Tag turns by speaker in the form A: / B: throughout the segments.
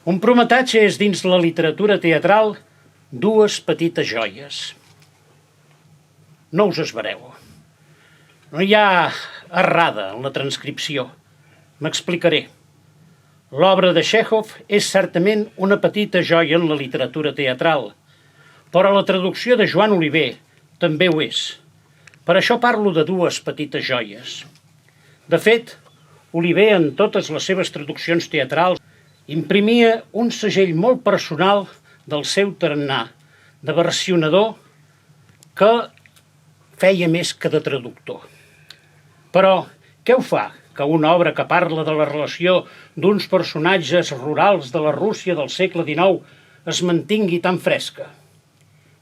A: Un prometatge és, dins la literatura teatral, dues petites joies. No us esvereu. No hi ha errada en la transcripció. M'explicaré. L'obra de Txékhov és certament una petita joia en la literatura teatral, però la traducció de Joan Oliver també ho és. Per això parlo de dues petites joies. De fet, Oliver, en totes les seves traduccions teatrals, imprimia un segell molt personal del seu tarannà, de versionador, que feia més que de traductor. Però què ho fa que una obra que parla de la relació d'uns personatges rurals de la Rússia del segle XIX es mantingui tan fresca?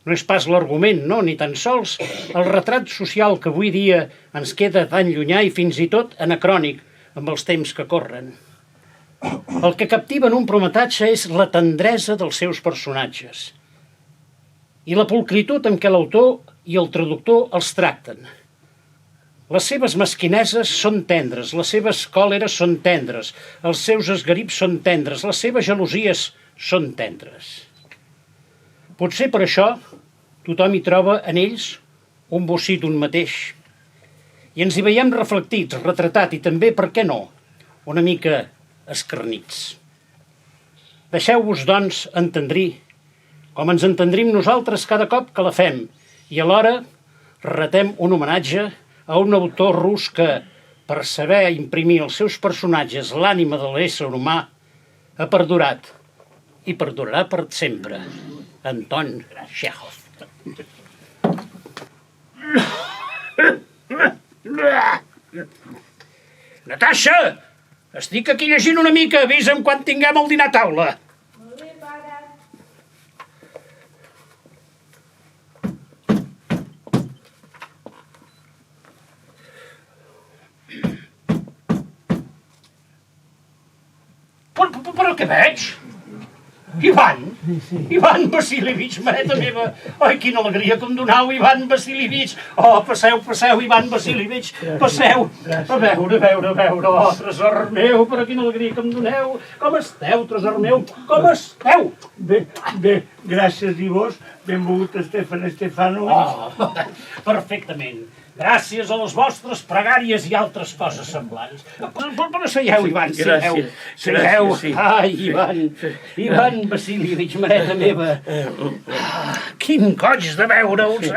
A: No és pas l'argument, no, ni tan sols el retrat social que avui dia ens queda tan llunyà i fins i tot anacrònic amb els temps que corren. El que captiva en un prometatge és la tendresa dels seus personatges i la pulcritud amb què l'autor i el traductor els tracten. Les seves mesquineses són tendres, les seves còleres són tendres, els seus esgarips són tendres, les seves gelosies són tendres. Potser per això tothom hi troba en ells un bocí d'un mateix. I ens hi veiem reflectits, retratat i també, per què no, una mica escarnits. Deixeu-vos, doncs, entendrir, com ens entendrim nosaltres cada cop que la fem, i alhora retem un homenatge a un autor rus que, per saber imprimir als seus personatges l'ànima de l'ésser humà, ha perdurat i perdurarà per sempre. Anton Txékhov. Natasha! Estic aquí llegint una mica. Avisa'm quan tinguem el dinar a taula.
B: Molt bé, pare.
A: Però què veig? Ivan! Ivan Vasilievich, mareta meva! Ai, quina alegria que em donau, Ivan Vasilievich! Oh, passeu, Ivan Vasilievich, passeu! A veure, oh, tresor meu, però quina alegria que em doneu! Com esteu, tresor meu? Com esteu?
C: Bé, gràcies i vos. Benvolgut Stefan Stefanovic.
A: Oh, perfectament. Gràcies a les vostres pregàries i altres coses semblants. Però seieu, Ivan, seieu.
C: Gràcies.
A: Ai, Ivan Vasilievich, mareta meva. Quin goig de veure-us.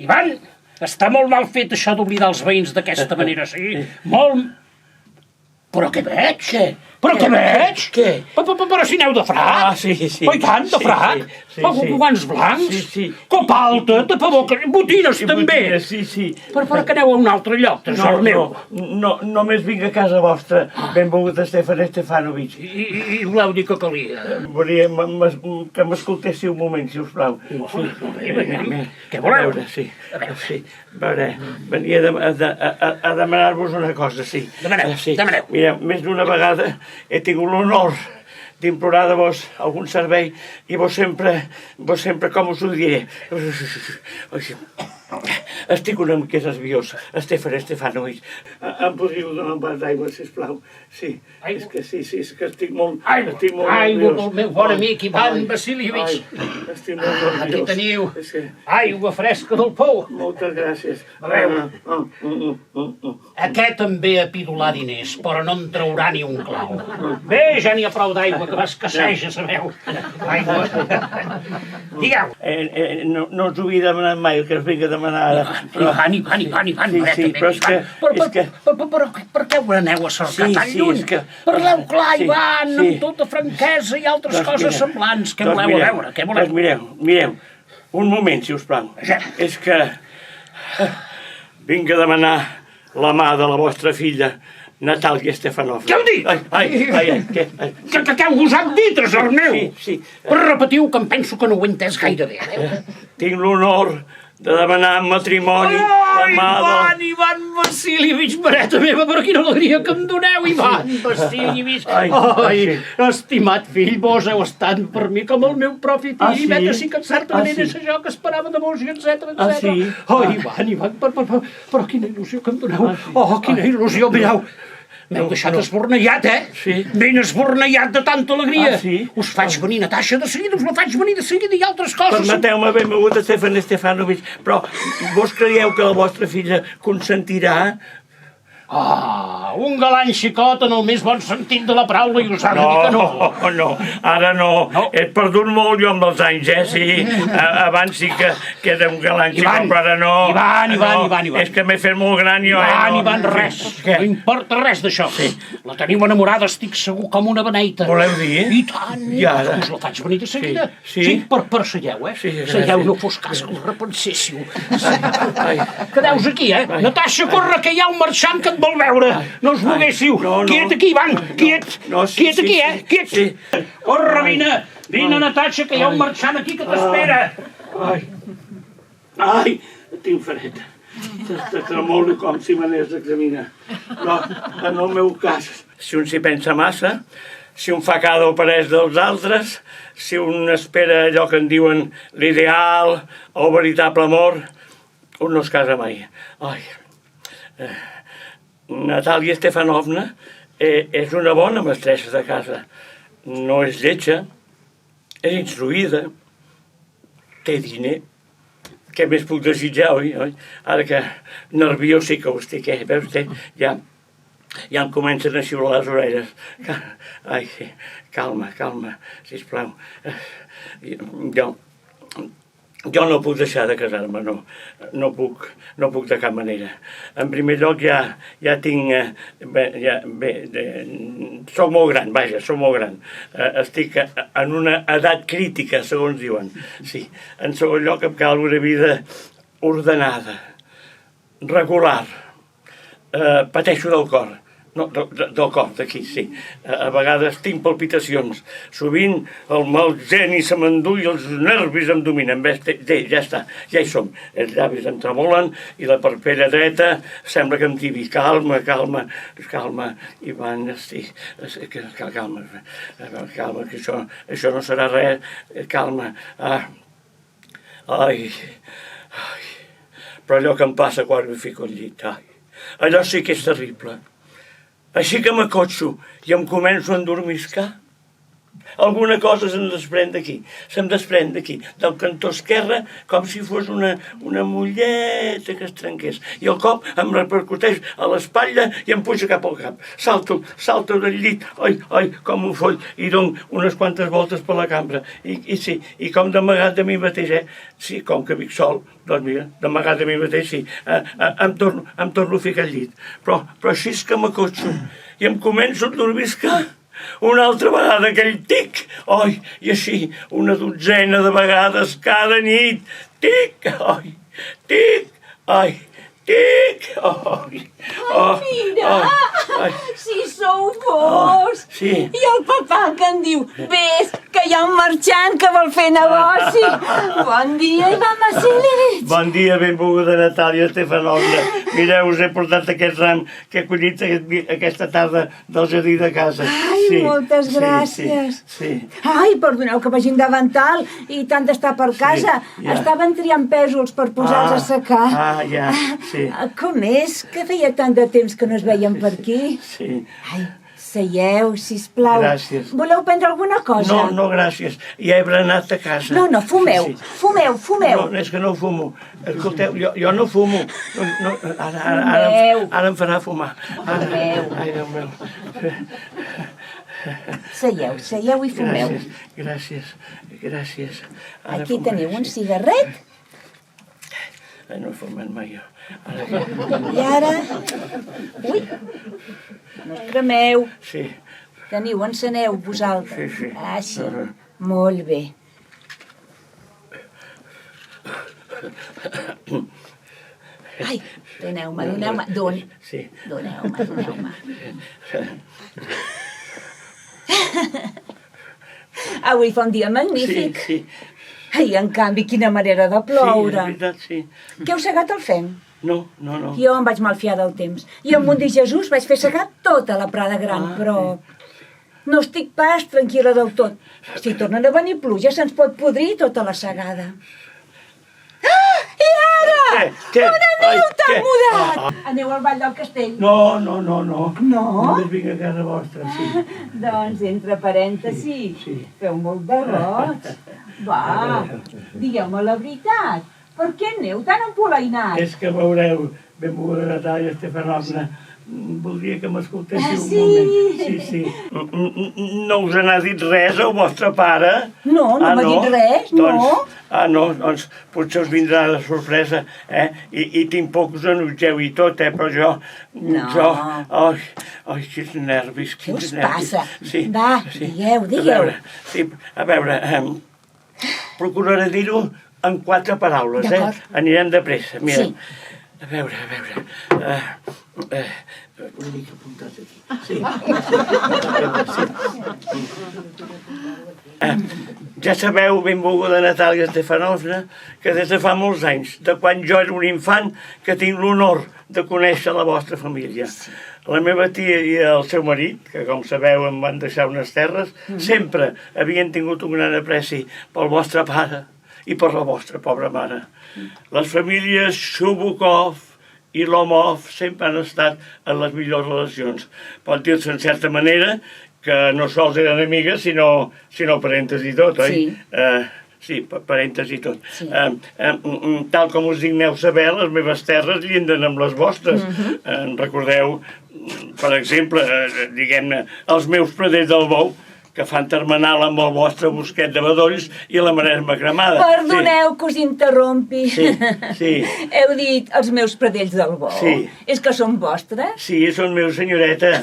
A: Ivan, està molt mal fet això d'oblidar els veïns d'aquesta manera, sí? Molt... Però què veig?
C: Què?
A: Però si aneu de frac?
C: Ah, sí.
A: Oh, i tant, de frac? Guants blancs?
C: Sí.
A: Copa alta, tapaboca, botines també.
C: Sí.
A: Però que aneu a un altre lloc, tresor meu.
C: No, només vinc a casa vostra. Benvolgut Stefan Stefanovic.
A: I voleu dir que calia?
C: Volia que m'escoltéssiu un moment, si us plau.
A: Què voleu?
C: Sí. A veure, venia a demanar-vos una cosa, sí.
A: Demaneu.
C: Mireu, més d'una vegada he tingut l'honor d'implorar de vos algun servei i vos sempre, com us ho diré, estic una mica nerviós, Stefan Stefanovic. Em podríeu donar un vas d'aigua, sisplau? Sí, és que estic molt nerviós.
A: Aigua pel meu bon amic Ivan Vasilievich.
C: Estic molt nerviós.
A: Aquí teniu aigua fresca del pou.
C: Moltes gràcies.
A: A veure. Aquest també ha pidolat diners, però no en traurà ni un clau. Bé, ja n'hi ha prou d'aigua, que m'escasseja, sabeu. Aigua. Digueu.
C: No us ho havia demanat mai, el que us vinc a demanar ara.
A: Ivan,
C: Sí, però és que...
A: Però per què ho aneu a cercar tan lluny? Parleu clar, Ivan, amb tota franquesa i altres coses semblants. Què voleu a veure? Què voleu?
C: Mireu, un moment, si us plau. És que vinc a demanar la mà de la vostra filla, Natàlia Stefanov.
A: Què heu dit?
C: Què?
A: Què heu gosat dir, tresor meu?
C: Sí.
A: Però repetiu, que em penso que no ho he entès gaire bé.
C: Tinc l'honor de demanar en matrimoni la mà del...
A: Ivan Vasilievich, mareta meva, però quina alegria que em doneu, Ivan Vasilievich. Ai, estimat fill, vos heu estat per mi com el meu propi fill, i vet així que en certa manera és això que esperava de vos, i etcètera. Oh, Ivan, però quina il·lusió que em doneu. Oh, quina il·lusió, mireu. M'heu deixat esbornellat,
C: Sí.
A: Ben esbornellat de tanta alegria.
C: Ah, sí?
A: Us faig venir, Natasha, de seguida, us la faig venir de seguida i altres coses.
C: Permeteu-me, benvingut Stefan Stefanovic, però vos creieu que la vostra filla consentirà?
A: Ah, un galant xicot en el més bon sentit de la paraula i us ha de dir que no.
C: No, ara no. He perdut molt jo amb els anys, sí. Abans sí que era un galant xicot, però ara no.
A: Ivan.
C: És que m'he fet molt gran jo,
A: Ivan, res. No importa res d'això. La teniu enamorada, estic segur, com una beneita.
C: Voleu dir?
A: I tant.
C: I ara?
A: Us la faig venir de seguida.
C: Sí?
A: Per seieu,
C: Sí, gràcies.
A: Seieu, no fos cas que us repenséssiu. Quedeu-vos aquí, Natasha, corre, que hi ha un marxant que et vol veure. No us moguéssiu. Quiet aquí, Ivan. Quiet. Quiet aquí, Quiet. Corre, vine, Natasha, que hi ha un marxant aquí que t'espera.
C: Ai, tinc fred. Te tremolo com si m'anés a examinar. Però, en el meu cas, si un s'hi pensa massa, si un fa cada operès dels altres, si un espera allò que en diuen l'ideal o el veritable amor, un no es casa mai. Ai, Natàlia Stefanovna és una bona mestressa de casa. No és lletja, és instruïda, té diner. Què més puc desitjar, oi? Ara que nerviós sí que ho estic, veus? Ja em comencen a xiular les orelles. Ai, sí, calma, sisplau. Jo no puc deixar de casar-me, no puc de cap manera. En primer lloc ja tinc, soc molt gran, soc molt gran. Estic en una edat crítica, segons diuen. Sí. En segon lloc em cal una vida ordenada, regular. Pateixo del cor. No, del cor, d'aquí, sí. A vegades tinc palpitacions. Sovint el mal geni se m'endú i els nervis em dominen. Ja està, ja hi som. Els llavis em tremolen i la parpella dreta sembla que em tibi. Calma, Ivan, estic... Calma, que això no serà res. Calma. Ai. Però allò que em passa quan em fico al llit, allò sí que és terrible. Així que m'acotxo i em començo a endormiscar. Alguna cosa se'm desprèn d'aquí, del cantó esquerre, com si fos una molleta que es trenqués. I el cop em repercuteix a l'espatlla i em puja cap al cap. Salto del llit, com ho foll, i dono unes quantes voltes per la cambra. I com d'amagat de mi mateix, sí, com que vic sol, doncs mira, d'amagat de mi mateix, sí, em torno a ficar al llit. Però així és que m'acotxo i em començo a endormiscar. Una altra vegada aquell tic, i així una dotzena de vegades cada nit, tic, tic, tic,
B: mira, si sou vos.
C: Sí.
B: I el papà que em diu, ves, que hi ha un marxant que vol fer negoci. Bon dia, Ivan Vasilievich.
C: Bon dia, benvolguda Natàlia Stefanovna. Mireu, us he portat aquest ram que he collit aquesta tarda del jardí de casa.
B: Ai, moltes gràcies.
C: Sí.
B: Ai, perdoneu que vagin davantal i tant d'estar per casa. Estaven triant pèsols per posar-los a secar.
C: Ja, sí.
B: Com és que feia tant de temps que no es veien per aquí?
C: Sí.
B: Ai, seieu, sisplau.
C: Gràcies.
B: Voleu prendre alguna cosa?
C: No, gràcies. Ja he berenat a casa.
B: No, fumeu. Fumeu.
C: No, és que no fumo. Escolteu, jo no fumo. Ara em farà fumar.
B: Fumeu.
C: Ai, Déu meu.
B: Seieu i fumeu.
C: Gràcies.
B: Aquí teniu un cigarret.
C: No he fumat mai jo.
B: I ara... Ui, no us cremeu.
C: Sí.
B: Teniu, enceneu vosaltres.
C: Sí.
B: Sí. Molt bé. Ai, doneu-me.
C: Sí.
B: Doneu-me. Avui fa un dia magnífic.
C: Sí.
B: Ai, en canvi, quina manera de ploure.
C: Sí, és veritat, sí.
B: Què heu segat el fem?
C: No.
B: Jo em vaig malfiar del temps. I amb un dir Jesús vaig fer segar tota la Prada Gran, però no estic pas tranquil·la del tot. Si tornen a venir pluja se'ns pot podrir tota la segada. I ara!
C: Què?
B: Aneu tan mudat! Aneu al ball del castell.
C: No. No? Només vinc a casa vostra, sí.
B: Doncs, entre parèntesis,
C: Sí.
B: feu molt de goig. Va, digueu-me la veritat. Per què aneu tan empolainat?
C: És que veureu, benvolguda Natàlia Estefanovna, voldria que m'escoltéssiu un
B: sí?
C: moment. Sí. No us n'ha dit res el vostre pare?
B: No, no m'ha dit res, no.
C: Doncs potser us vindrà de sorpresa, I tinc por que us enutgeu i tot, però jo...
B: No.
C: Ai, quins nervis,
B: Què
C: quins
B: us
C: nervis.
B: passa?
C: Sí,
B: Va,
C: sí.
B: digueu.
C: A veure, procuraré dir-ho en 4 paraules,
B: D'acord.
C: Anirem de pressa, mira.
B: Sí.
C: A veure. Una mica apuntat aquí. Sí. Ja sabeu, benvolguda Natàlia Estefanovna, que des de fa molts anys, de quan jo era un infant, que tinc l'honor de conèixer la vostra família. La meva tia i el seu marit, que com sabeu em van deixar unes terres, sempre havien tingut un gran apreci pel vostre pare i per la vostra pobra mare. Les famílies Shubukov i Lomov sempre han estat en les millors relacions. Pot dir-se en certa manera que no sols eren amigues, sinó parentes i tot, oi? Sí, parentes i tot.
B: Sí.
C: Tal com us digneu saber, les meves terres llinden amb les vostres. Recordeu, per exemple, diguem-ne, els meus praders del Bou, que fan termenal amb el vostre bosquet de bedolls i la Maresma cremada.
B: Perdoneu que us interrompi.
C: Sí.
B: Heu dit els meus pradells del bou.
C: Sí.
B: És que són vostres?
C: Sí, són meus, senyoreta.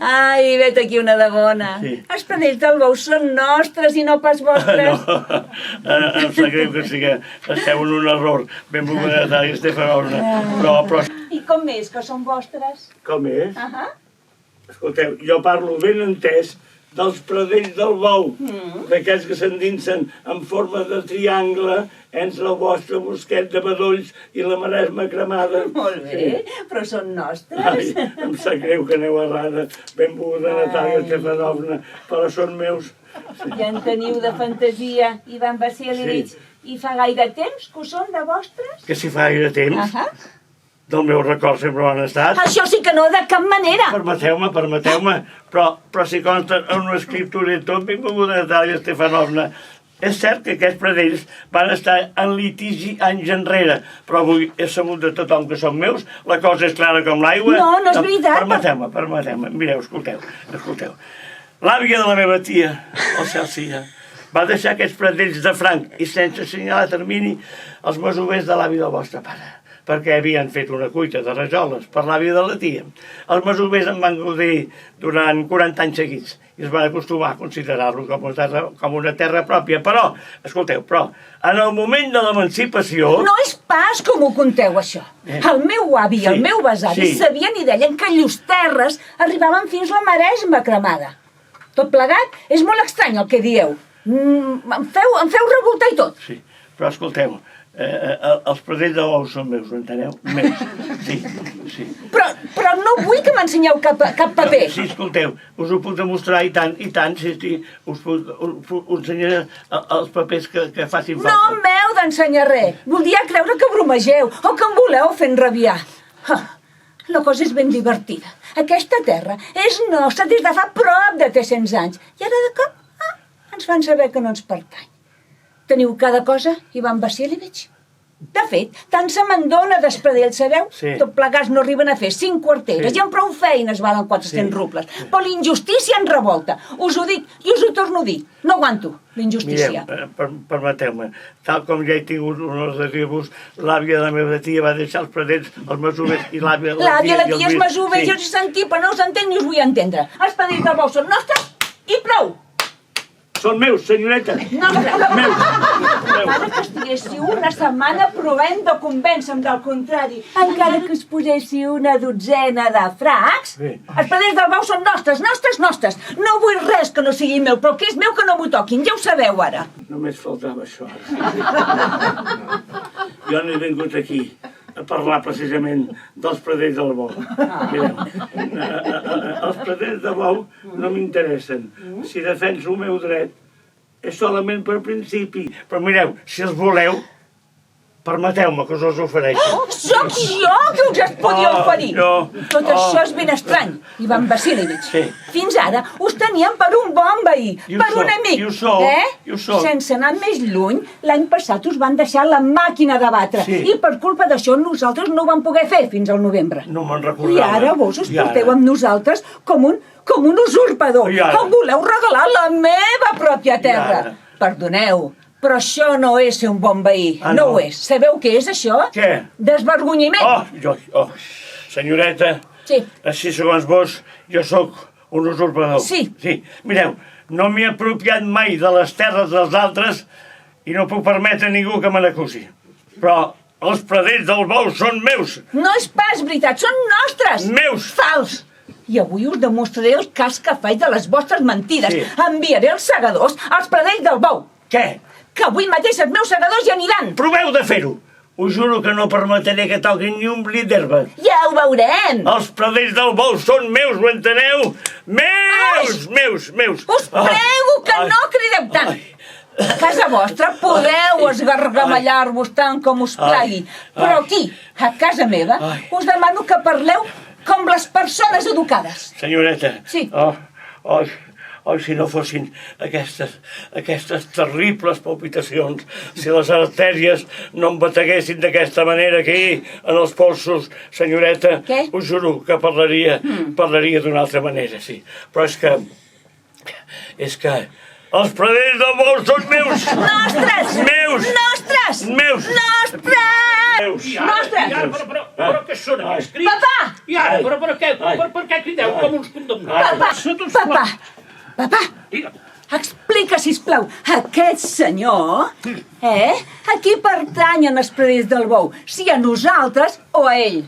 B: Ai, vet aquí una de bona.
C: Sí.
B: Els pradells del bou són nostres i no pas vostres.
C: No, em sap greu que sí que esteu en un error. Benvolguda Natàlia Estefanovna. Però...
B: I com és que són vostres?
C: Com és? Escolteu, jo parlo ben entès dels pradells del Bou, d'aquells que s'endinsen en forma de triangle entre el vostre bosquet de bedolls i la Maresma cremada.
B: Molt bé, però són nostres.
C: Ai, em sap greu que aneu errada, benvolguda Natàlia Estefanovna, però són meus.
B: Ja en teniu de fantasia, Ivan Vasilievich. I fa gaire temps que ho són de vostres?
C: Que si fa gaire temps, del meu record sempre ho han estat.
B: Això sí que no, de cap manera.
C: Permeteu-me, però si consta en una escriptura i tot, benvolguda Natàlia Estefanovna, és cert que aquests pradells van estar en litigi anys enrere, però avui he sabut de tothom que són meus, la cosa és clara com l'aigua.
B: No, no és veritat.
C: Permeteu-me, mireu, escolteu. L'àvia de la meva tia, el cel sia, va deixar aquests pradells de franc i sense assenyalar termini els masovers de l'avi del vostre pare, perquè havien fet una cuita de rajoles per l'àvia de la tia. Els masovers en van gaudir durant 40 anys seguits i es van acostumar a considerar-lo com una terra pròpia. Però, escolteu, en el moment de l'emancipació...
B: No és pas com ho conteu, això. El meu avi i el meu besavi sabien i deien que llurs terres arribaven fins la Maresma cremada. Tot plegat és molt estrany el que dieu. Em feu revoltar i tot.
C: Sí, però escolteu, els pradells de bou són meus, ho enteneu? Meus, sí.
B: Però no vull que m'ensenyeu cap paper.
C: Sí, escolteu, us ho puc demostrar i tant, sí, us ensenyaré els papers que facin falta.
B: No m'heu d'ensenyar res. Voldria creure que bromegeu o que em voleu fer enrabiar. La cosa és ben divertida. Aquesta terra és nostra des de fa prop de 300 anys. I ara de cop ens fan saber que no ens pertany. Teniu cada cosa, Ivan Vasilievich? De fet, tant se me'n dona d'espradells, sabeu?
C: Sí.
B: Tot plegats no arriben a fer 5 quarteres i amb prou feines valen 400 rubles. Però l'injustícia en revolta. Us ho dic i us ho torno a dir. No aguanto l'injustícia.
C: Mireu, permeteu-me, tal com ja he tingut honor de dir-vos, l'àvia de la meva tia va deixar els pradells, els masovers i l'àvia de la tia...
B: L'àvia, la tia, els masovers, jo us he sentit, però no us entenc ni us vull entendre. Els pradells del bou són nostres i prou.
C: Són meus, senyoreta. Meus.
B: Encara que estiguéssiu una setmana provent de convèncer-me del contrari, encara que us poséssiu una dotzena de fracs, els pradells del bou són nostres. No vull res que no sigui meu, però el que és meu que no m'ho toquin, ja ho sabeu ara.
C: Només faltava això. Jo no he vingut aquí a parlar precisament dels pradells del bou. Mireu, els pradells de bou no m'interessen. Si defenso el meu dret és solament per principi. Però mireu, si els voleu, Permeteu-me que us els ofereixi.
B: Sóc jo que us es podia oferir. Tot això és ben estrany, Ivan Vasilievich.
C: Sí.
B: Fins ara us teníem per un bon veí, per un amic.
C: I ho sou, i ho sou.
B: Sense anar més lluny, l'any passat us van deixar la màquina de batre.
C: Sí.
B: I per culpa d'això nosaltres no ho vam poder fer fins al novembre.
C: No me'n
B: I
C: recordava.
B: ara vos us porteu amb nosaltres com un usurpador.
C: I ara?
B: Em voleu regalar la meva pròpia
C: I
B: terra.
C: ara?
B: Perdoneu, però això no és ser un bon veí.
C: Ah,
B: no
C: no?
B: ho és. Sabeu què és això?
C: Què?
B: Desvergonyiment.
C: Senyoreta,
B: Sí.
C: així segons vos, jo sóc un usurpador.
B: Sí.
C: Mireu, no m'he apropiat mai de les terres dels altres i no puc permetre a ningú que me n'acusi. Però els pradells del bou són meus.
B: No és pas veritat, són nostres.
C: Meus.
B: Fals. I avui us demostraré el cas que faig de les vostres mentides.
C: Sí.
B: Enviaré els segadors als pradells del bou.
C: Què?
B: Que avui mateix els meus segadors hi aniran.
C: Proveu de fer-ho. Us juro que no permetré que toquin ni un blit d'herba.
B: Ja ho veurem.
C: Els pradells del bou són meus, ho enteneu? Meus, meus.
B: Us prego que no crideu tant. A casa vostra podeu esgargamellar-vos tant com us plagui. Però aquí, a casa meva, us demano que parleu com les persones educades.
C: Senyoreta.
B: Sí.
C: Si no fossin aquestes terribles palpitacions, si les artèries no em bateguessin d'aquesta manera aquí, en els polsos, senyoreta,
B: Què?
C: us juro que parlaria d'una altra manera, sí. Però és que els pradells del bou són meus!
B: Nostres!
C: Meus!
B: Nostres!
C: Meus!
B: Nostres! Nostres!
A: Però què són aquests crits?
B: Papà!
A: I ara, però per què crideu com uns condemnats?
B: Papà, explica, sisplau, aquest senyor, a qui pertanyen els pradells del bou? Si a nosaltres o a ell?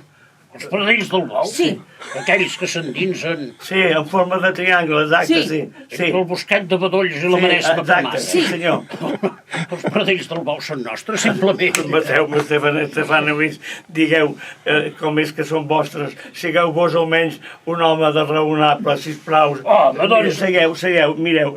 A: Els pradells del bou?
B: Sí.
A: Aquells que s'endinsen
C: Sí, en forma de triangle, exacte,
B: Sí.
C: sí.
A: entre el bosquet de Bedolls i la Maresma per
C: exacte,
A: mar.
C: sí, senyor.
A: Els pradells del bou són nostres, simplement.
C: Permeteu-me, Stefanovic, digueu com és que són vostres. Sigueu vos almenys un home de raonable, sisplau.
A: Home, doncs...
C: Segueu, mireu,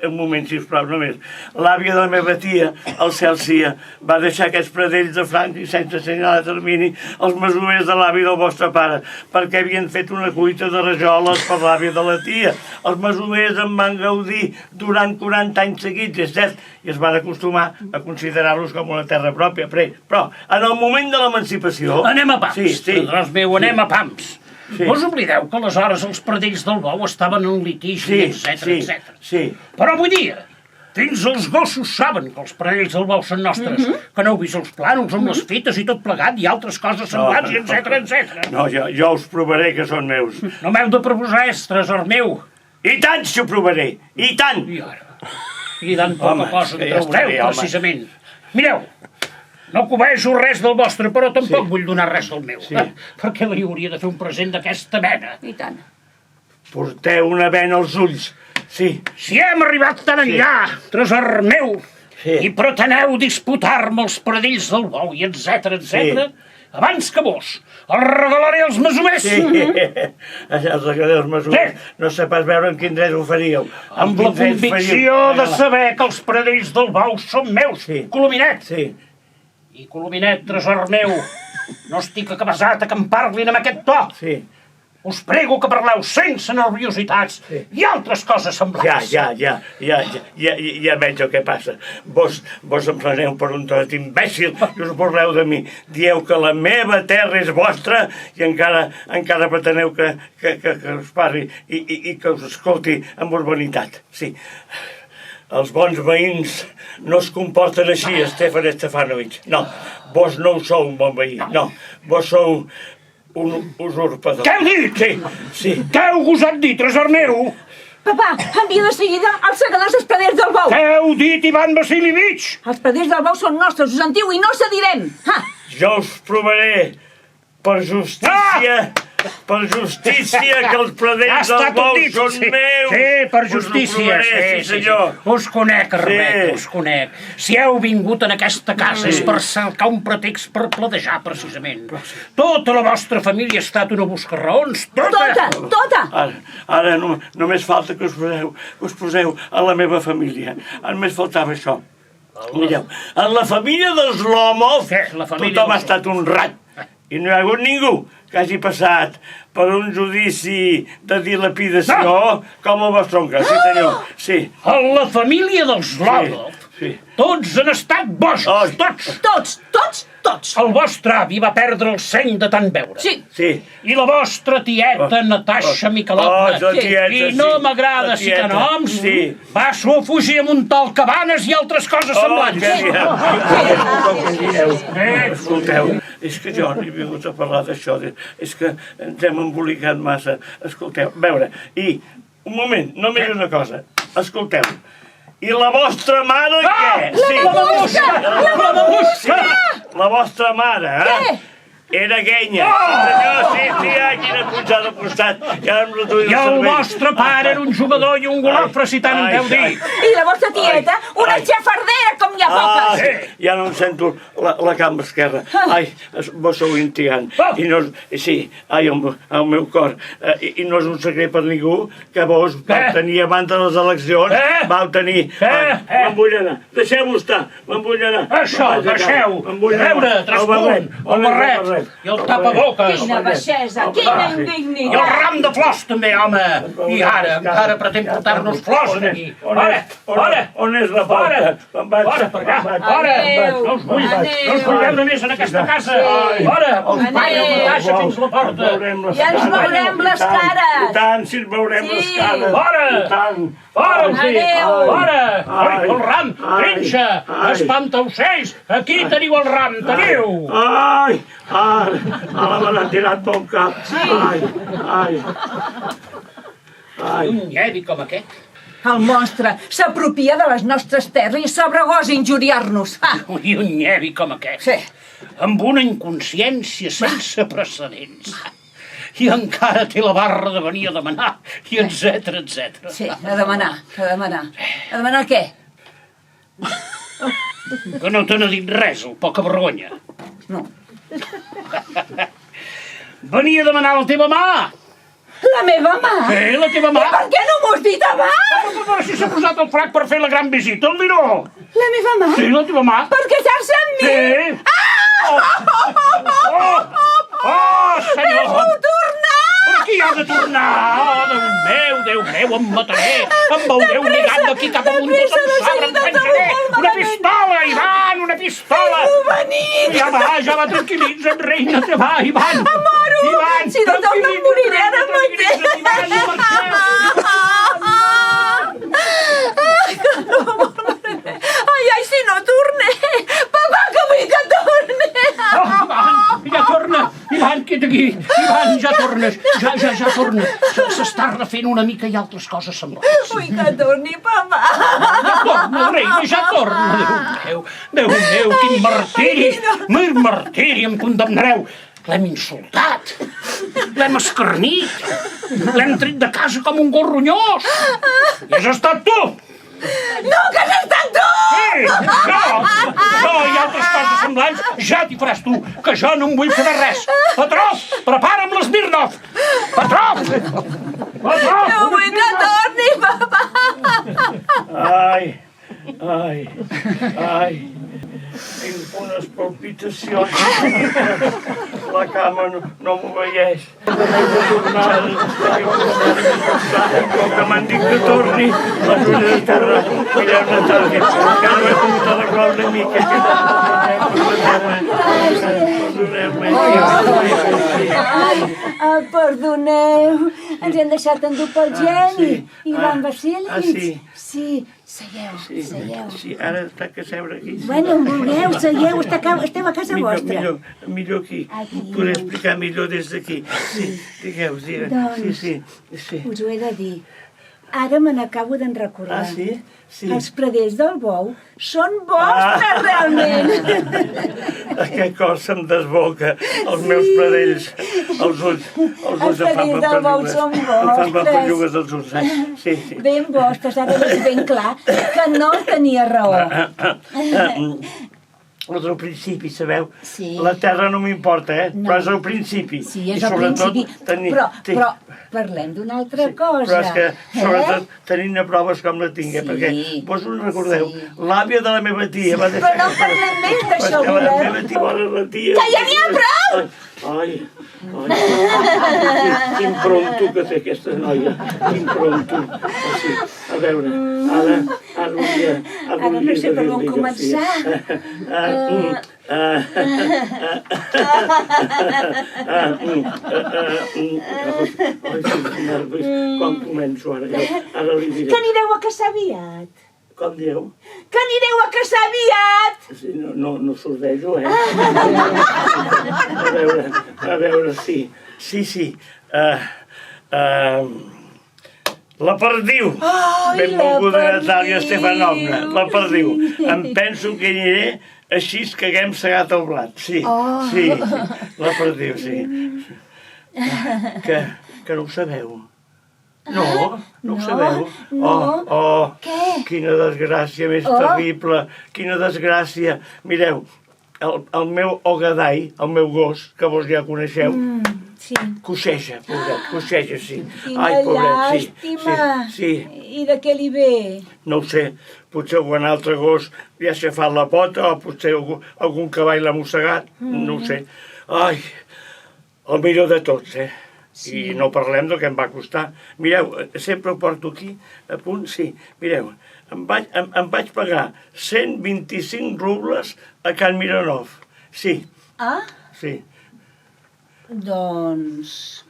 C: un moment, sisplau, només. L'àvia de la meva tia, el cel sia, va deixar aquests pradells de franc i sense assenyalar de termini els masovers de l'avi del vostre pare, perquè havien fet una cuita de rajoles per l'àvia de la tia. Els masovers en van gaudir durant 40 anys seguits, és cert, i es van acostumar a considerar-los com una terra pròpia. Però, en el moment de l'emancipació...
A: Anem a pams,
C: Sí.
A: pedrós meu, anem a pams.
C: Sí.
A: Vos oblideu que aleshores els pradells del bou estaven en litigi, etc.
C: Sí.
A: Però avui dia, fins els gossos saben que els pradells del bou són nostres, que no heu vist els plànols amb les fites i tot plegat i altres coses semblants, etc.
C: No, jo us provaré que són meus.
A: No m'heu de proposar tresor meu.
C: I tant si ho provaré, i tant!
A: I ara? I tant poca
C: Home,
A: cosa
C: que
A: en
C: ja
A: traureu,
C: estaré, home.
A: precisament. Mireu, no cobejo res del vostre, però tampoc vull donar res del meu.
C: Sí.
A: Per què li hauria de fer un present d'aquesta mena?
B: I tant.
C: Porteu una vena als ulls. Sí.
A: Si hem arribat tan enllà, tresor meu, i preteneu disputar-me els pradells del bou i etc, abans que vos, els regalaré els masovers.
C: Els regalaré els masovers. No sé pas veure en quin dret ho faríeu.
A: Amb la convicció de saber que els pradells del bou són meus, Colominet.
C: Sí.
A: I Colominet, tresor meu, no estic acabasat a que em parlin amb aquest to.
C: Sí.
A: Us prego que parleu sense nerviositats i altres coses semblants.
C: Ja veig el que passa. Vos em preneu per un tot imbècil i us burleu de mi. Dieu que la meva terra és vostra i encara preteneu que us parli i que us escolti amb urbanitat. Sí. Els bons veïns no es comporten així, Stefan Stefanovic. No, vos no ho sou un bon veí. No, vos sou un usurpador.
A: Què heu dit?
C: Sí.
A: Què heu gosat dir, tresor meu?
B: Papà, envia de seguida els segadors als pradells del bou.
A: Què heu dit, Ivan Vasilievich?
B: Els pradells del bou són nostres, us sentiu, i no cedirem.
C: Jo us provaré per justícia que els pradells del bou són meus.
A: Sí, per justícia.
C: Sí, senyor.
A: Us conec, Arbet, us conec. Si heu vingut en aquesta casa és per cercar un pretext per pladejar, precisament. Tota la vostra família ha estat una buscarraons,
B: Tota.
C: Ara només falta que us poseu a la meva família. Només faltava això. Mireu, en la família dels Lomov
A: La família
C: tothom ha
A: dels
C: estat honrat i no hi ha hagut ningú que hagi passat per un judici de dilapidació com el vostre oncle. Sí, senyor, sí.
A: A la família dels Lomov,
C: Sí.
A: tots han estat bojos, tots. El vostre avi va perdre el seny de tant beure.
C: Sí.
A: I la vostra tieta, Natasha Micalovna,
C: la tieta,
A: i no
C: sí.
A: m'agrada
C: La
A: citar
C: tieta,
A: noms,
C: sí.
A: va fugir a muntar el cabanes i altres coses semblants.
C: Escolteu, és que jo no he vingut a parlar d'això, és que ens hem embolicat massa. Escolteu, a veure, i un moment, només una cosa, escolteu, i la vostra mare què?
A: La mamusca!
C: La vostra mare, eh? Era guenya. Sí, aquí n'ha punxat al costat.
A: I el vostre pare era un jugador i un golafre, si tant en deu dir.
B: I la vostra tieta, una xafardera com hi ha poques.
C: Ja no em sento la cama esquerra. Ai, vos sou intrigant. I no, sí, ai, el meu cor. I no és un secret per ningú que vos vau tenir abans de les eleccions, vau tenir... Me'n vull anar. Deixeu-ho estar. Me'n vull anar.
A: Això, deixeu. Veure, traspunt, el barret i el tapaboques.
B: Quina baixesa, quina indignitat.
A: I el ram de flors també, home. I ara encara pretén portar-nos flors aquí. Fora!
C: On és la porta?
A: Fora, per allà. Fora! No us vull veure més en aquesta casa. Fora! Espanya, Natasha, fins la porta.
B: Ja ens veurem les cares.
C: I tant, si ens veurem les cares.
A: Fora!
C: I tant.
A: Fora, us dic!
B: Adéu.
A: Fora! El ram! Trinxa! Espanta ocells! Aquí teniu el ram, teniu!
C: Ai! Ara me l'han tirat pel cap. Ai!
A: Un llevi com aquest.
B: El monstre s'apropia de les nostres terres i s'obregosa injuriar-nos.
A: I un llevi com aquest.
B: Sí.
A: Amb una inconsciència sense precedents. I encara té la barra de venir a demanar, i etcètera.
B: Sí, a demanar. A demanar què?
A: Que no te n'ha dit res, el poca vergonya.
B: No.
A: Venia a demanar la teva mà.
B: La meva mà?
A: Sí, la teva mà.
B: I per què no m'ho has dit abans?
A: Però si s'ha posat el frac per fer la gran visita, el diró.
B: La meva mà?
A: Sí, la teva mà.
B: Per casar-se amb mi?
A: Sí. Oh, senyor.
B: Deixo tornar!
A: Per qui ha de tornar? Oh, Déu meu, em mataré. Em veureu lligant d'aquí cap amunt tot amb sabre, em penjaré. Una pistola, Ivan, una pistola. Ja va, tranquil·litza't, reina, te va, Ivan.
B: Moro!
A: Ivan,
B: Si no torno em moriré ara mateix.
A: Ivan, no marxeu.
B: Ai, si no torné! Papà, que vull que torni!
A: Ivan, ja torna! Ivan, queda aquí! Ivan, ja tornes! Ja tornes! S'està refent una mica i altres coses semblants.
B: Vull que torni, papà!
A: Ja torna, reina, ja torna! Déu meu, quin martiri! Quin martiri, em condemnareu! L'hem insultat, l'hem escarnit, l'hem tret de casa com un gos ronyós. I has estat tu!
B: No, que has estat tu!
A: Sí, jo i altres coses semblants ja t'hi faràs tu, que jo no em vull saber res. Petrov, prepara'm l'Smirnov! Petrov!
B: No vull que torni, papà!
C: Ai, tinc unes palpitacions. La cama no m'ho veiés. Com que m'han dit que torni, les ulles de terra, mireu una tarda, que no he pogut arreglar una mica.
B: Perdoneu, ens hem deixat endur pel geni. Ivan Vasilievich.
C: Sí.
B: Seieu.
C: Sí, ara està que seure aquí.
B: Bueno, vulgueu, seieu, esteu a casa vostra.
C: Millor aquí. Podré explicar millor des d'aquí. Sí, digueu.
B: Doncs,
C: Sí.
B: us ho he de dir. Ara me n'acabo d'en recordar.
C: Sí?
B: Els pradells del bou són vostres, realment.
C: Aquest cor se'm desboca, els meus pradells, els ulls
B: Els pradells del bou són vostres.
C: Em fan pellugues als ulls, sí.
B: Ben vostres, ara veig ben clar que no tenia raó.
C: és el principi, sabeu?
B: Sí.
C: La terra no m'importa,
B: No.
C: però és el principi.
B: Sí, és
C: I
B: el
C: sobretot
B: principi, però parlem d'una altra cosa.
C: Però és que, sobretot, tenint-ne proves com la tinc,
B: Sí,
C: perquè vos us recordeu,
B: sí.
C: l'àvia de la meva tia va deixar...
B: Però no parlem més d'això,
C: Perquè la
B: Albert.
C: meva tia, la tia...
B: Que ja n'hi ha prou!
C: Ai, quin pronto que té aquesta noia, quin pronto. Sí, a veure, ara hauria...
B: Ara no sé per on començar.
C: Com començo ara? Ara li diré.
B: Que anireu a caçar aviat.
C: Com dieu?
B: Que anireu a caçar aviat.
C: Sí, no sordejo, A veure, sí. Sí. La perdiu. Benvolguda Natàlia Stefanovna. La perdiu. Em penso que aniré així que haguem segat el blat. Sí. La perdiu, sí. Que no ho sabeu. No ho sabeu? Oh,
B: Què?
C: quina desgràcia més terrible, quina desgràcia. Mireu, el meu Ogadai, el meu gos, que vos ja coneixeu,
B: Sí.
C: coixeja, pobret, coixeja, sí.
B: Quina llàstima.
C: Sí.
B: I de què li ve?
C: No ho sé, potser algun altre gos li ha aixafat la pota o potser algun cavall l'ha mossegat, no ho sé. Ai, el millor de tots, I no parlem del que em va costar. Mireu, sempre ho porto aquí, a punt, sí. Mireu, em vaig pagar 125 rubles a Can Mironov. Sí,
B: Ah,
C: sí.
B: doncs...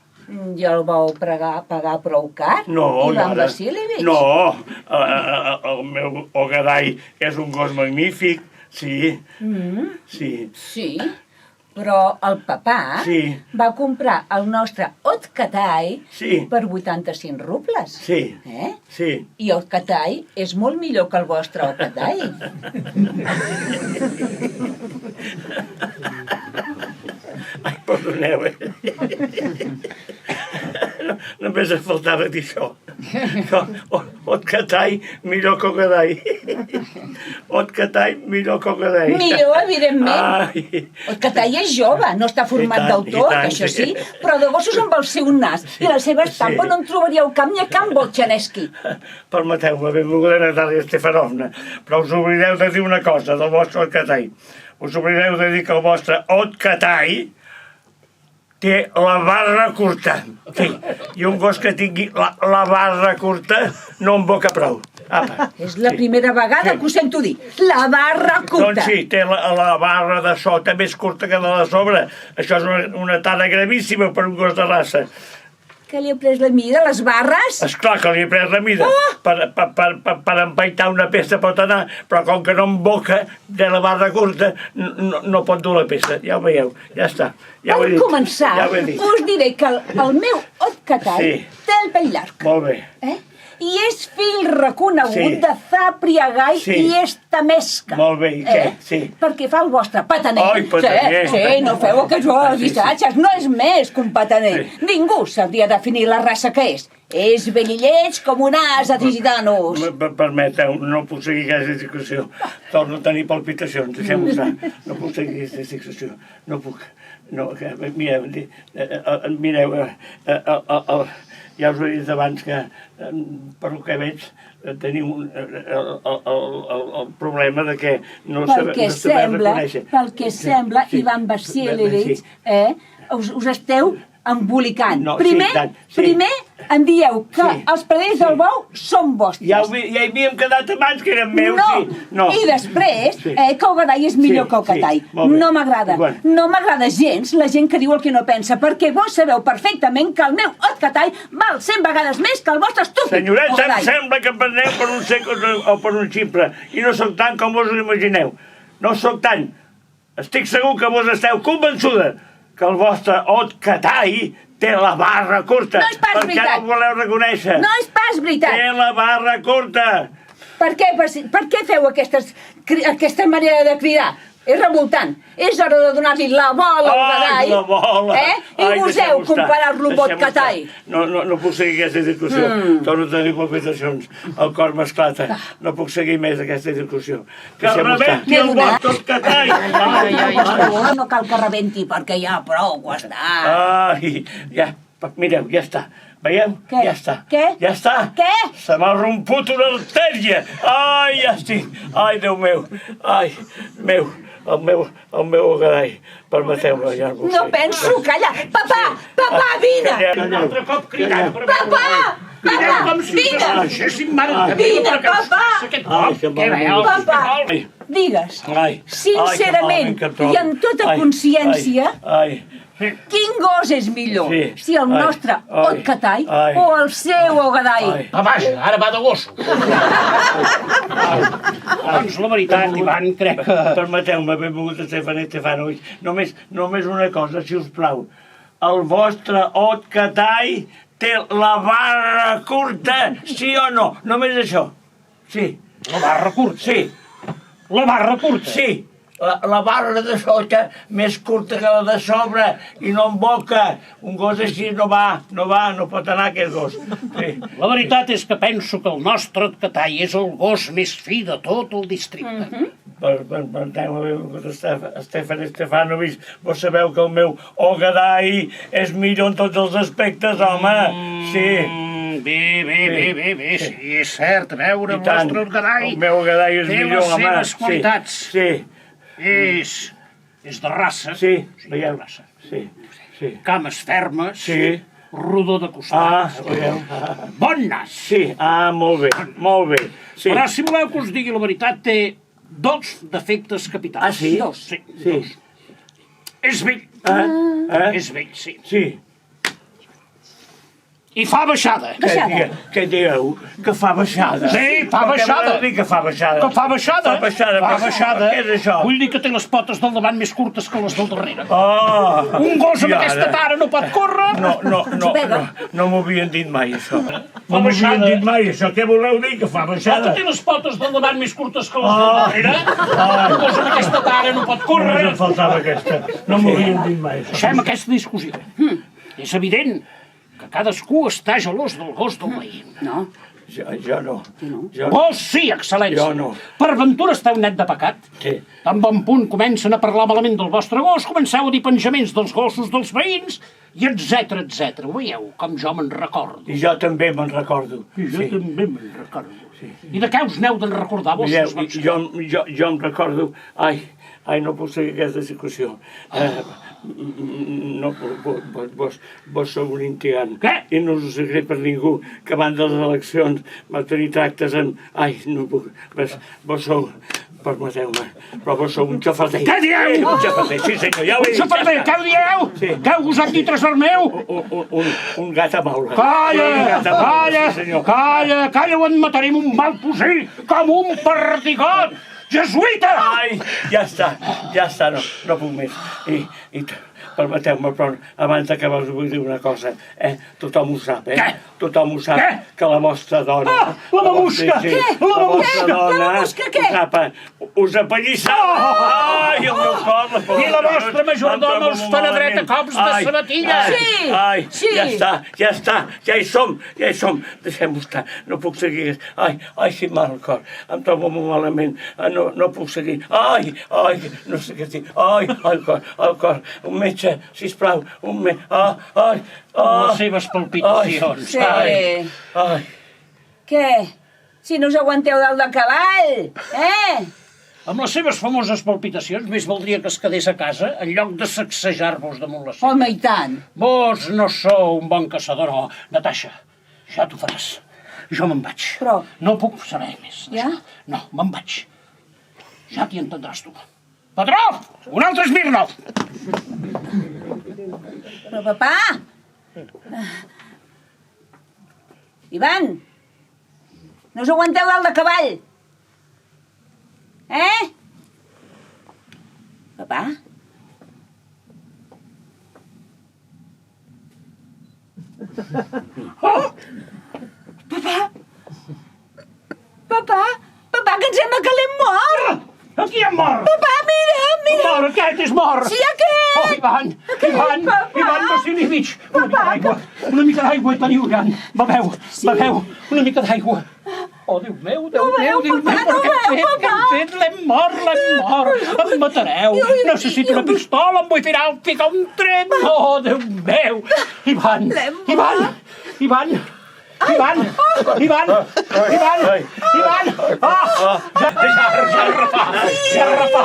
B: Ja el vau pagar prou car?
C: No,
B: Ivan
C: ara...
B: Vasilievich?
C: No, el meu Ogadai és un gos magnífic, sí, sí.
B: Sí, però el papà
C: Sí.
B: va comprar el nostre Otkatai
C: Sí.
B: per 85 rubles.
C: Sí. Sí.
B: I Otkatai és molt millor que el vostre Otkatai.
C: Ai, perdoneu, Només em faltava dir això. Otkatai, millor que Ogadai. Otkatai, millor que Ogadai.
B: Millor, evidentment.
C: Ai.
B: Otkatai és jove, no està format del
C: I
B: tot,
C: tant,
B: això
C: sí.
B: sí, però de gossos amb el seu nas i la seva estampa
C: Sí.
B: no en trobaríeu cap ni a Can Bolchaneski.
C: Permeteu-me, benvolguda Natàlia Stefanovna, però us oblideu de dir una cosa del vostre Otkatai. Us oblideu de dir que el vostre Otkatai té la barra curta. Sí. I un gos que tingui la barra curta no em boca prou. Apa.
B: És la primera vegada que ho sento dir. La barra curta.
C: Doncs sí, té la barra de sota més curta que de la sobre. Això és una tara gravíssima per un gos de raça.
B: Que li heu pres la mida, les barres?
C: Esclar que li he pres la mida. Per empaitar una peça pot anar, però com que no em boca de la barra curta, no pot dur la peça. Ja ho veieu, ja està. Ja ho he
B: Per
C: dit.
B: començar,
C: Ja ho he dit.
B: us diré que el meu Otkatai
C: Sí.
B: té el pell llarg.
C: Molt bé.
B: I és fill reconegut
C: Sí.
B: de Zapriagai
C: Sí.
B: i Estamesca.
C: Molt bé, i què? Sí.
B: Perquè fa el vostre pataner.
C: Ai, pataner.
B: Sí, no feu aquests guisatges, no és més que un pataner.
C: Sí.
B: Ningú sabria definir la raça que és. És bellilleig com un as de gitanos.
C: Permeteu, no puc seguir aquesta discussió. Torno a tenir palpitacions, deixem-ho estar. No puc seguir aquesta discussió. No puc. No, mireu, ja us ho he dit abans que, per el que veig, teniu el problema de que no sabeu reconèixer.
B: Pel que sembla,
C: Sí.
B: Ivan Vasilievich, us esteu embolicant.
C: No,
B: primer,
C: sí, tant, sí.
B: primer em dieu que
C: Sí,
B: els pradells del bou són vostres.
C: Ja hi havíem quedat abans que eren meus, sí.
B: No, i després,
C: Sí.
B: que Ogadai és millor
C: Sí,
B: que Ogadai.
C: sí, molt bé.
B: No m'agrada.
C: Bueno.
B: No m'agrada gens la gent que diu el que no pensa, perquè vos sabeu perfectament que el meu Otkatai val 100 vegades més que el vostre estúpid
C: Senyoreta, em
B: Ogadai.
C: sembla que em preneu per un sec o per un xipre, i no sóc tant com vos ho imagineu. No sóc tant. Estic segur que vos esteu convençuda que el vostre Otkatai té la barra curta.
B: No és pas
C: Per què
B: veritat.
C: no el voleu reconèixer?
B: No és pas veritat.
C: Té la barra curta.
B: Per què feu aquesta manera de cridar? És revoltant. És hora de donar-li la bola al Garai.
C: La bola!
B: I goseu comparar-lo amb Otkatai.
C: No puc seguir aquesta discussió. Torno a tenir palpitacions. El cor m'esclata. No puc seguir més aquesta discussió. Que rebenti el vot Otkatai!
B: No cal que rebenti, perquè ja prou ho està.
C: Ai, ja, mireu, ja està. Veieu?
B: Què?
C: Ja està.
B: Què?
C: Ja està.
B: Què?
C: Se m'ha romput una artèria. Ai, ja estic. Ai, Déu meu. Ai, el meu Garai. Permeteu-me, ja no ho sé.
B: No penso, calla. Papà, vine.
A: Un altre cop cridant.
B: Papà, vine, papà.
A: Què veus?
B: Papà, digues, sincerament i amb tota consciència, quin gos és millor? Si el nostre Otkatai o el seu Ogadai?
A: Vaja, ara va de gossos. Doncs la veritat, Ivan, crec que...
C: Permeteu-me, benvolgut Stefanovic, només una cosa, si us plau. El vostre Otkatai té la barra curta, sí o no? Només això. Sí.
A: La barra curta?
C: Sí.
A: La barra curta?
C: Sí. La barra de sota més curta que la de sobre i no en boca. Un gos així no pot anar aquest gos. Sí.
A: La veritat és que penso que el nostre Otkatai és el gos més fi de tot el districte.
C: Stefanovic, vos sabeu que el meu Ogadai és millor en tots els aspectes, home. Sí.
A: Bé, sí, és cert, a veure el nostre Ogadai.
C: El meu Ogadai és millor, home.
A: Té les seves qualitats.
C: Sí.
A: És de raça.
C: Sí, veieu? Sí.
A: Cames fermes.
C: Sí.
A: Rodó de costat.
C: Veieu?
A: Bon nas.
C: Sí, molt bé. Sí.
A: Però si voleu que us digui la veritat, té 2 defectes capitals.
C: Sí?
A: 2, sí. 2. És vell. És vell, sí.
C: Sí.
A: I fa baixada.
C: Què dieu? Que fa baixada?
A: Sí, fa baixada.
C: Què vol dir que fa baixada?
A: Que fa baixada.
C: Fa baixada. Què és això?
A: Vull dir que té les potes del davant més curtes que les del darrere.
C: Un
A: gos amb aquesta tara no pot córrer.
C: No m'ho havien dit mai, això. No m'ho havien dit mai, això. Què voleu dir, que fa baixada?
A: Que té les potes del davant més curtes que les del darrere. Un gos amb aquesta tara no pot córrer.
C: Només em faltava aquesta. No m'ho havien dit mai, això.
A: Deixem aquesta discussió. És evident que cadascú està gelós del gos del veí.
B: No.
C: Jo no.
A: Vos sí, excel·lència.
C: Jo no.
A: Per ventura esteu net de pecat?
C: Sí.
A: Tan bon punt comencen a parlar malament del vostre gos, comenceu a dir penjaments dels gossos dels veïns, i etc. Ho veieu, com jo me'n recordo.
C: I jo també me'n recordo.
A: També me'n recordo. I de què us n'heu de recordar vos?
C: Jo em recordo... Ai, no puc seguir aquesta discussió. No, vos sou un intrigant.
A: Què?
C: I no us ho seguiré per ningú, que abans de les eleccions m'ha tenir tractes amb... Ai, no puc... Vos sou... Permeteu-me, però vos sou un xafarder.
A: Què dieu?
C: Un xafarder, sí senyor, ja ho he dit.
A: Un xafarder, què dieu?
C: Sí.
A: Què heu gosat dir tresor meu?
C: Un gat a maula.
A: Calla, ho en matarem un mal fusell com un perdigot! Jesuïta!
C: Ai, ja està, no puc més. I permeteu-me, però abans d'acabar us vull dir una cosa. Tothom ho sap,
A: Què?
C: Tothom ho sap, que la vostra dona...
A: La mamusca!
C: Sí, la vostra dona...
B: Què?
C: Us apallissava! Ai, el meu cor...
A: I la vostra majordoma us fa la dreta cops de sabatilla!
B: Sí!
C: Ja està, ja hi som. Deixem-ho estar, no puc seguir. Ai, si mal el cor, em trobo molt malament, no puc seguir. Ai, no sé què dir. Ai, el cor, un metge, sisplau, un metge.
A: Les seves palpitacions.
B: Sí. Què? Si no us aguanteu dalt de cavall,
A: Amb les seves famoses palpitacions, més valdria que es quedés a casa en lloc de sacsejar-vos damunt la sella.
B: Home, i tant.
A: Vos no sou un bon caçador, no. Natasha, ja t'ho faràs. Jo me'n vaig.
B: Però...
A: No puc saber més.
B: Ja?
A: No, me'n vaig. Ja t'hi entendràs tu. Patró! Un altre Smirnoff!
B: Però, papà... Ivan! No us aguanteu dalt de cavall! Papà? Papà? Papà?
A: Aquí hem mort!
B: Papa, mira!
A: Mort, aquest és mort!
B: Sí, aquest!
A: Oh, Ivan, Ivan Vasilievich! Una mica d'aigua, teniu, Ivan. Beveu, una mica d'aigua. Oh, Déu meu, Déu meu, però què hem fet? L'hem mort! Em matareu! Necessito una pistola, em vull ficar un tret! Oh, Déu meu! Ivan! Ah! Ja refà!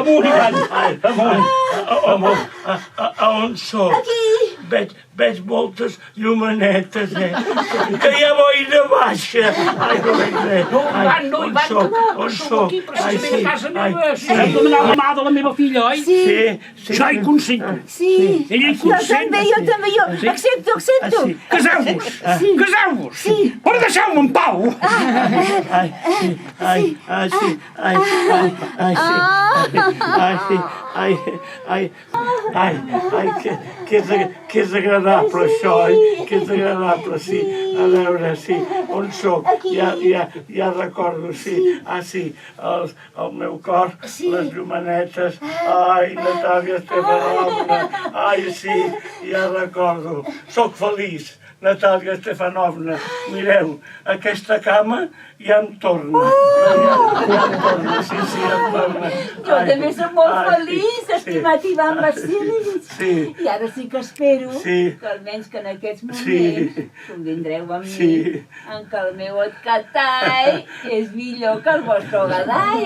A: Amunt, Ivan! Amunt!
C: On sóc?
B: Aquí!
C: Veig moltes llumanetes, que hi ha boira baixa. Ai, no veig res.
A: No, Ivan,
C: on soc?
A: Aquí, precisament a casa meva. Hem de demanar la mà de la meva filla, oi?
C: Sí.
A: Jo hi consento.
B: Sí.
A: Ella hi consent.
B: Jo també. Accepto.
A: Caseu-vos! Sí. Però deixeu-me en pau!
C: Que és agradable això, oi? Que és agradable, sí. A veure, sí. On soc? Ja recordo, sí. Sí, el meu cor, les llumanetes. Ai, Natàlia Stefanovna. Ai, sí, ja recordo. Soc feliç. Natàlia Stefanovna, mireu, aquesta cama ja em torna. Ja em torna, sí, ja em torna.
B: Jo també soc molt feliç, estimat Ivan Vasilievich.
C: Sí.
B: I ara sí que espero
C: que
B: almenys que en aquests moments convindreu amb mi en que el meu Otcatall és millor que el vostre Gadai.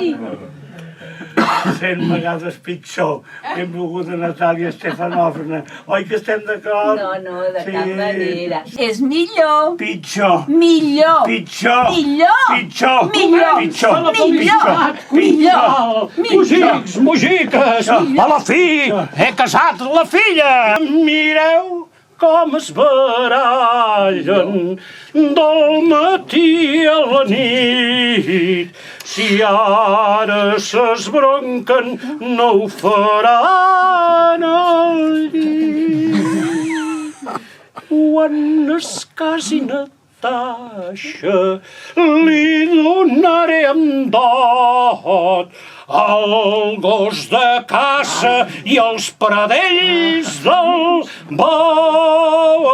C: 100 vegades pitjor. Benvolguda Natàlia Stefanovna. Oi que estem d'acord?
B: No, de cap manera. És millor.
C: Pitjor.
B: Millor.
C: Pitjor.
B: Millor.
A: Mujiques, a la fi he casat la filla. Mireu com es barallen del matí a la nit. Si ara s'esbronquen, no ho faran al llit. Quan es casi Natasha, li donaré en dot el gos de caça i els pradells del bou.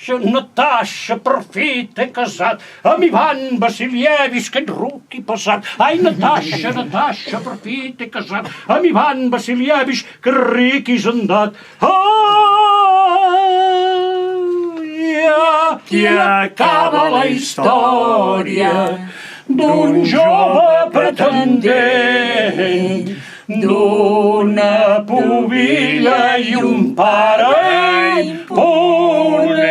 A: Natasha, per fi t'he casat amb Ivan Vasilievich, que ets ruc i pesat. Ai, Natasha, per fi t'he casat amb Ivan Vasilievich, que ric i sendat. Aquí acaba la història d'un jove pretendent, d'una pubilla i un pare imponent.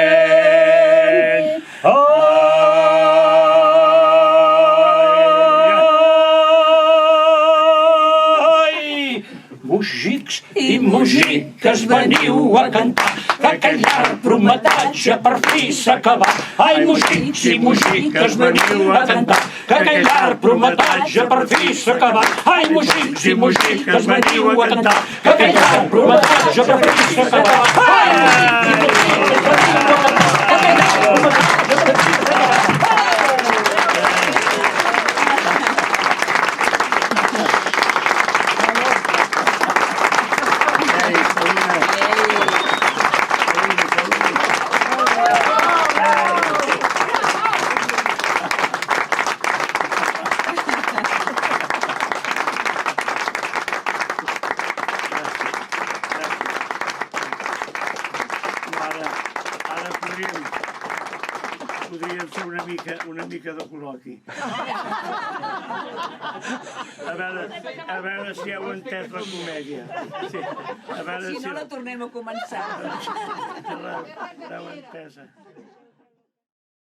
A: Ai, mujics i mujiques, veniu a cantar, que aquell llarg prometatge per fi s'ha acabat. Ai, mujics i mujiques, veniu a cantar, que aquell llarg prometatge per fi s'ha acabat. Ai, mujics i mujiques, veniu a cantar, que aquell llarg prometatge per fi s'ha acabat. Ai, mujics i mujiques, veniu a cantar, que aquell llarg prometatge per fi s'ha acabat.
C: Podríem fer una mica de col·loqui. A veure si heu entès la comèdia.
B: Si no, la tornem a començar.
C: L'heu entesa.